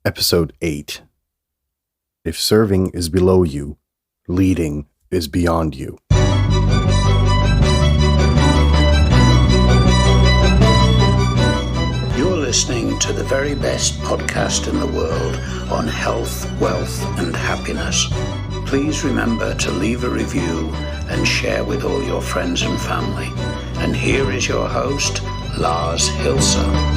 Episode 8. If serving is below you, leading is beyond you. You're listening to the very best podcast in the world on health, wealth, and happiness. Please remember to leave a review and share with all your friends and family. And here is your host, Lars Hilser.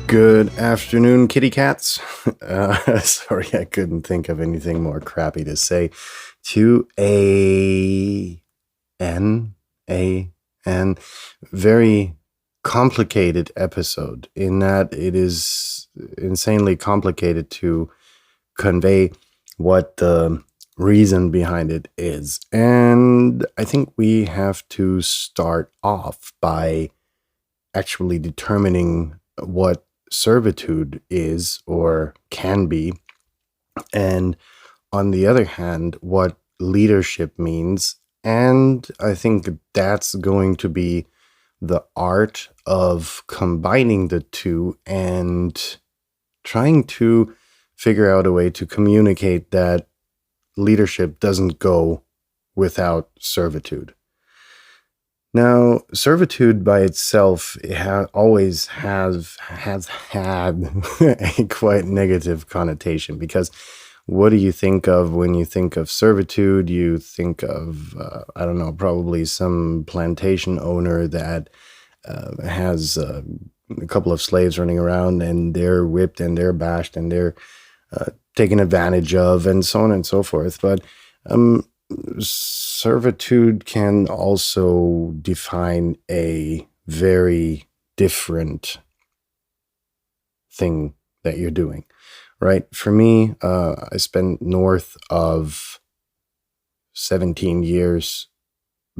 Good afternoon, kitty cats. Sorry, I couldn't think of anything more crappy to say. To a very complicated episode, in that it is insanely complicated to convey what the reason behind it is. And I think we have to start off by actually determining what servitude is or can be, and on the other hand, what leadership means. And I think that's going to be the art of combining the two and trying to figure out a way to communicate that leadership doesn't go without servitude. Now, servitude by itself always has had a quite negative connotation, because what do you think of when you think of servitude? You think of, probably some plantation owner that has a couple of slaves running around, and they're whipped and they're bashed and they're taken advantage of, and so on and so forth. But servitude can also define a very different thing that you're doing, right? For me, I spent north of 17 years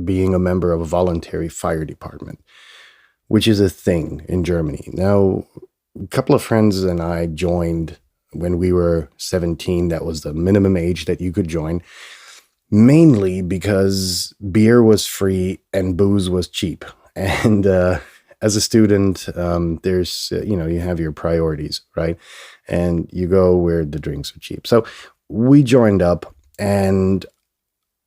being a member of a voluntary fire department, which is a thing in Germany. Now, a couple of friends and I joined when we were 17. That was the minimum age that you could join, mainly because beer was free and booze was cheap. And as a student, there's, you have your priorities, right? And you go where the drinks are cheap. So we joined up, and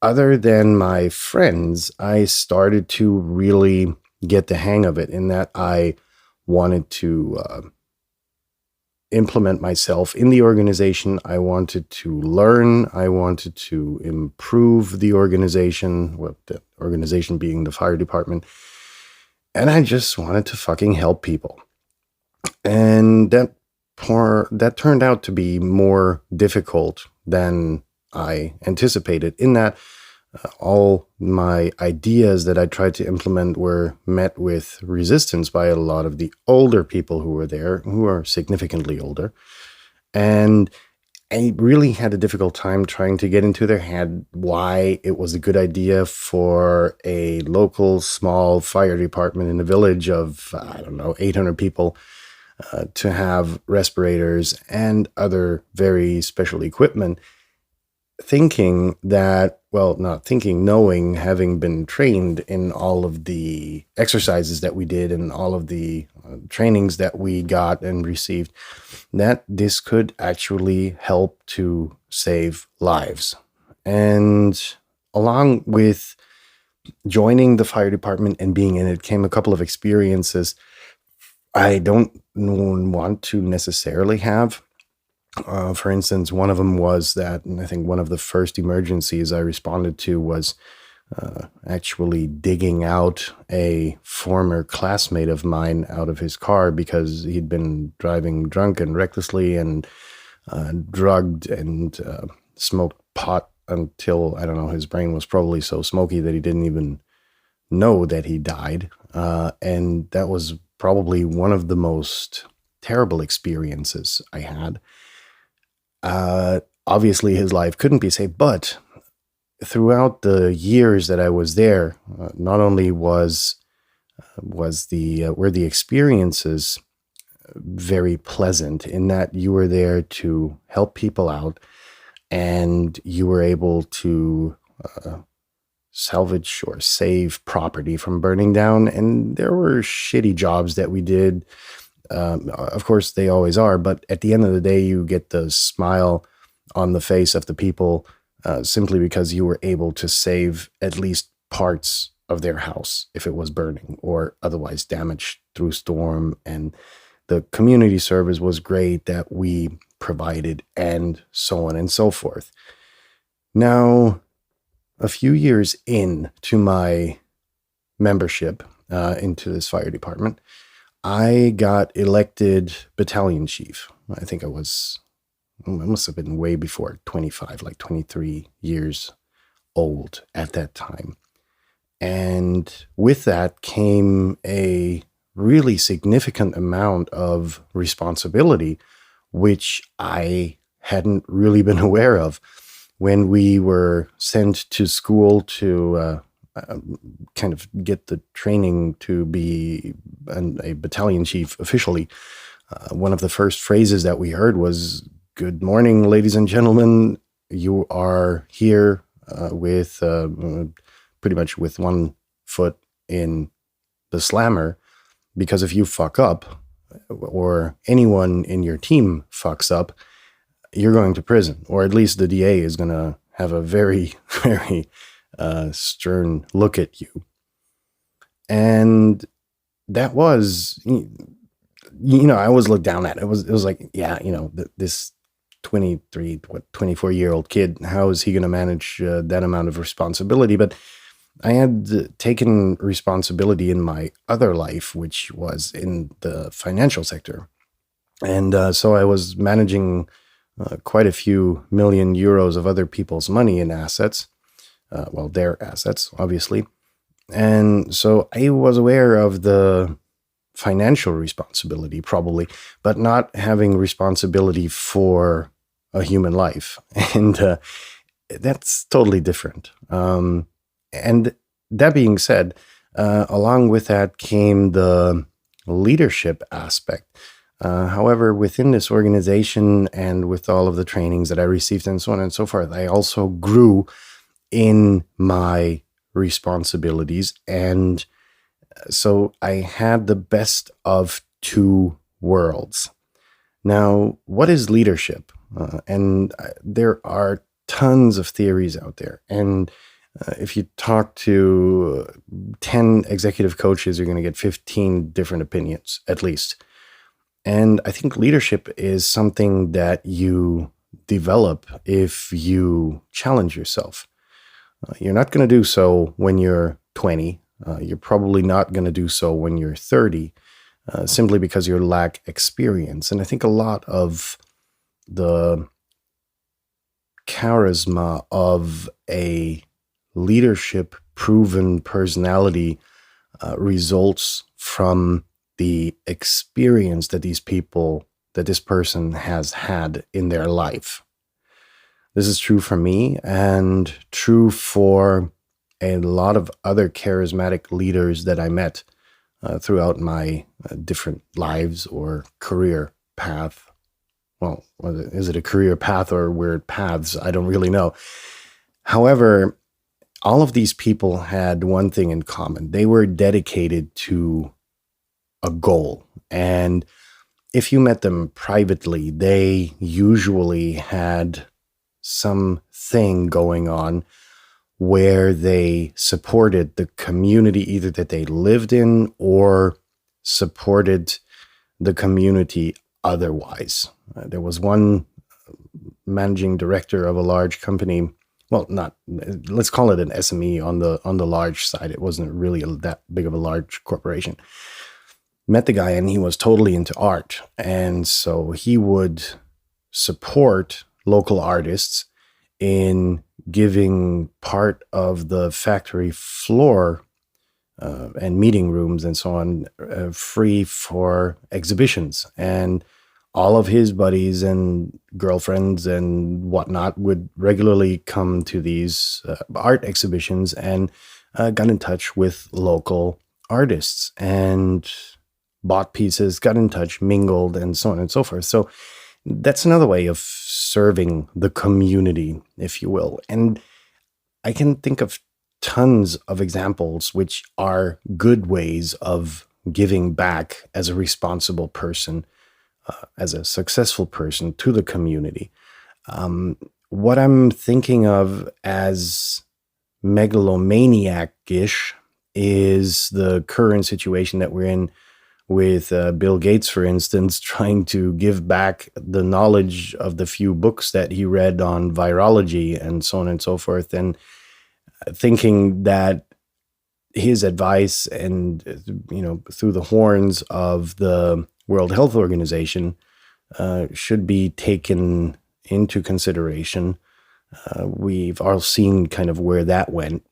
other than my friends, I started to really get the hang of it, in that I wanted to implement myself in the organization. I wanted to learn. I wanted to improve the organization, the organization being the fire department. And I just wanted to fucking help people. And that turned out to be more difficult than I anticipated, in that all my ideas that I tried to implement were met with resistance by a lot of the older people who were there, who are significantly older. And I really had a difficult time trying to get into their head why it was a good idea for a local small fire department in a village of, 800 people to have respirators and other very special equipment. Knowing, having been trained in all of the exercises that we did and all of the trainings that we got and received, that this could actually help to save lives. And along with joining the fire department and being in it came a couple of experiences I don't want to necessarily have. For instance, one of them was that, and I think one of the first emergencies I responded to was actually digging out a former classmate of mine out of his car because he'd been driving drunk and recklessly and drugged and smoked pot until, his brain was probably so smoky that he didn't even know that he died. And that was probably one of the most terrible experiences I had. Obviously his life couldn't be saved, but throughout the years that I was there, not only were the experiences very pleasant in that you were there to help people out, and you were able to salvage or save property from burning down. And there were shitty jobs that we did. Of course, they always are. But at the end of the day, you get the smile on the face of the people simply because you were able to save at least parts of their house if it was burning or otherwise damaged through storm. And the community service was great that we provided, and so on and so forth. Now, a few years into my membership into this fire department, I got elected battalion chief. I think I must have been way before 25, like 23 years old at that time. And with that came a really significant amount of responsibility, which I hadn't really been aware of. When we were sent to school to kind of get the training to be a battalion chief officially, one of the first phrases that we heard was, "Good morning, ladies and gentlemen. You are here with pretty much with one foot in the slammer, because if you fuck up or anyone in your team fucks up, you're going to prison, or at least the DA is going to have a very, very stern look at you." And that was, I always looked down at it. It was like, yeah, this 24-year-old kid, how is he going to manage that amount of responsibility? But I had taken responsibility in my other life, which was in the financial sector. And so I was managing quite a few million euros of other people's money in assets. Their assets, obviously. And so I was aware of the financial responsibility, probably, but not having responsibility for a human life. And that's totally different. And that being said, along with that came the leadership aspect. However, within this organization and with all of the trainings that I received and so on and so forth, I also grew in my responsibilities. And so I had the best of two worlds. Now, what is leadership? And there are tons of theories out there. And if you talk to 10 executive coaches, you're going to get 15 different opinions, at least. And I think leadership is something that you develop if you challenge yourself. You're not going to do so when you're 20. You're probably not going to do so when you're 30, simply because you lack experience. And I think a lot of the charisma of a leadership-proven personality results from the experience that this person has had in their life. This is true for me and true for a lot of other charismatic leaders that I met throughout my different lives or career path. Well, is it a career path or weird paths? I don't really know. However, all of these people had one thing in common. They were dedicated to a goal. And if you met them privately, they usually had something going on where they supported the community either that they lived in or supported the community otherwise. There was one managing director of a large company. Well, let's call it an SME on the large side. It wasn't really that big of a large corporation. Met the guy and he was totally into art. And so he would support local artists in giving part of the factory floor and meeting rooms and so on free for exhibitions. And all of his buddies and girlfriends and whatnot would regularly come to these art exhibitions and got in touch with local artists and bought pieces, got in touch, mingled, and so on and so forth. So That's another way of serving the community, if you will. And I can think of tons of examples which are good ways of giving back as a responsible person, as a successful person to the community. What I'm thinking of as megalomaniac-ish is the current situation that we're in with Bill Gates, for instance, trying to give back the knowledge of the few books that he read on virology and so on and so forth, and thinking that his advice and, through the horns of the World Health Organization should be taken into consideration. We've all seen kind of where that went.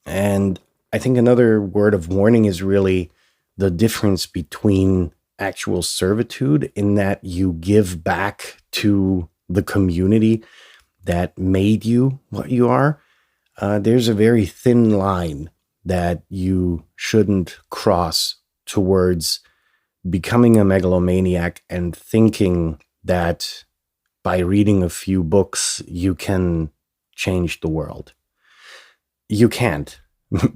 And I think another word of warning is really the difference between actual servitude, in that you give back to the community that made you what you are. There's a very thin line that you shouldn't cross towards becoming a megalomaniac and thinking that by reading a few books, you can change the world. You can't,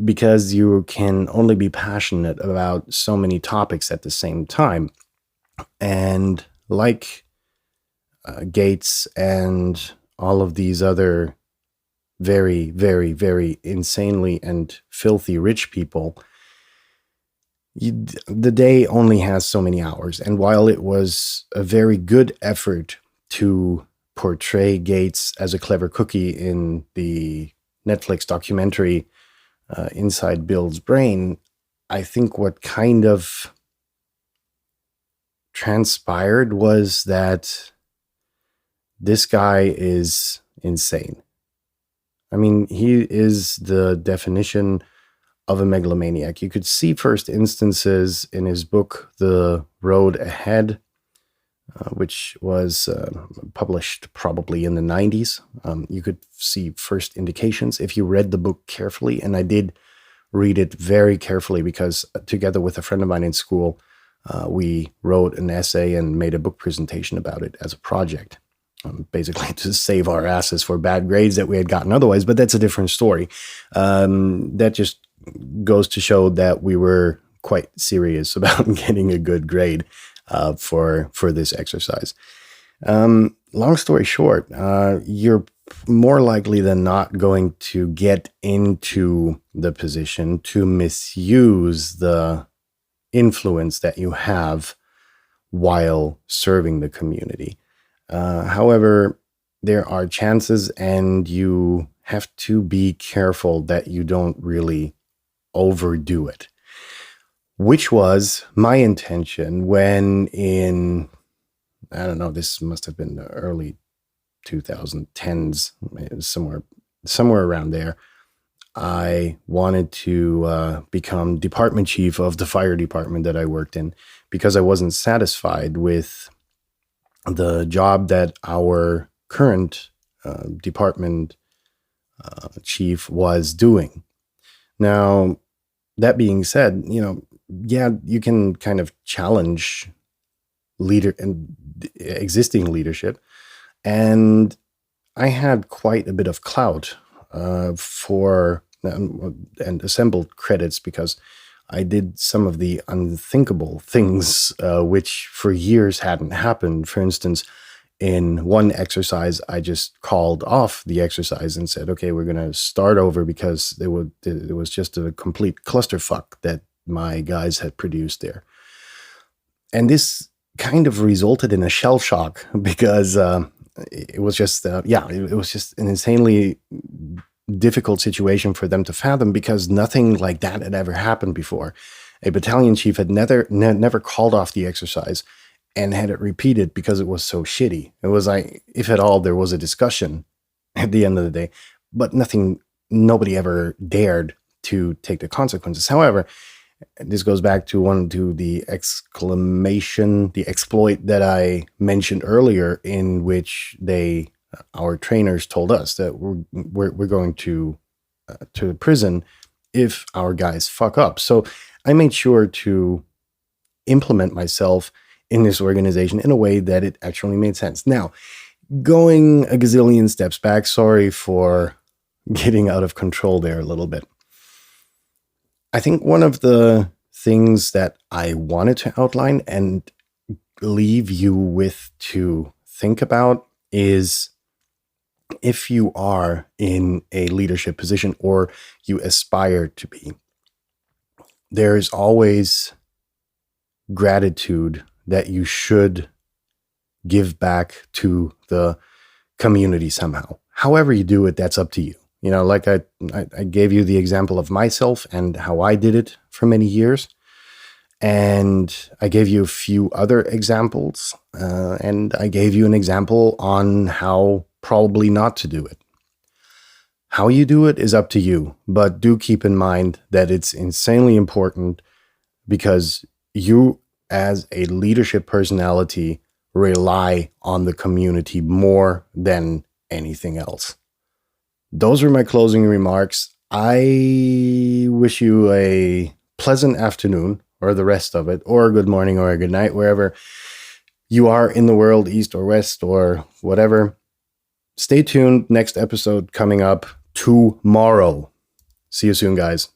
because you can only be passionate about so many topics at the same time. And like Gates and all of these other very, very, very insanely and filthy rich people, the day only has so many hours. And while it was a very good effort to portray Gates as a clever cookie in the Netflix documentary Inside Bill's Brain, I think what kind of transpired was that this guy is insane. I mean, he is the definition of a megalomaniac. You could see first instances in his book, The Road Ahead, which was published probably in the 90s. You could see first indications if you read the book carefully. And I did read it very carefully because together with a friend of mine in school, we wrote an essay and made a book presentation about it as a project. Basically to save our asses for bad grades that we had gotten otherwise, but that's a different story. That just goes to show that we were quite serious about getting a good grade for this exercise. Long story short, you're more likely than not going to get into the position to misuse the influence that you have while serving the community. However, there are chances, and you have to be careful that you don't really overdo it, which was my intention when I don't know, this must have been the early 2010s, somewhere around there. I wanted to become department chief of the fire department that I worked in because I wasn't satisfied with the job that our current department chief was doing. Now, that being said, you can kind of challenge existing leadership, and I had quite a bit of clout and assembled credits because I did some of the unthinkable things which for years hadn't happened. For instance, in one exercise, I just called off the exercise and said, okay, we're going to start over because it was just a complete clusterfuck that my guys had produced there. And this kind of resulted in a shell shock because it was just, it was just an insanely difficult situation for them to fathom because nothing like that had ever happened before. A battalion chief had never called off the exercise and had it repeated because it was so shitty. It was like, if at all, there was a discussion at the end of the day, but nobody ever dared to take the consequences. However, this goes back to the exploit that I mentioned earlier, in which our trainers told us that we're going to prison if our guys fuck up. So I made sure to implement myself in this organization in a way that it actually made sense. Now, going a gazillion steps back, sorry for getting out of control there a little bit. I think one of the things that I wanted to outline and leave you with to think about is, if you are in a leadership position or you aspire to be, there is always gratitude that you should give back to the community somehow. However you do it, that's up to you. You know, like I gave you the example of myself and how I did it for many years. And I gave you a few other examples. And I gave you an example on how probably not to do it. How you do it is up to you. But do keep in mind that it's insanely important, because you, as a leadership personality, rely on the community more than anything else. Those are my closing remarks. I wish you a pleasant afternoon, or the rest of it, or a good morning or a good night, wherever you are in the world, east or west or whatever. Stay tuned. Next episode coming up tomorrow. See you soon, guys.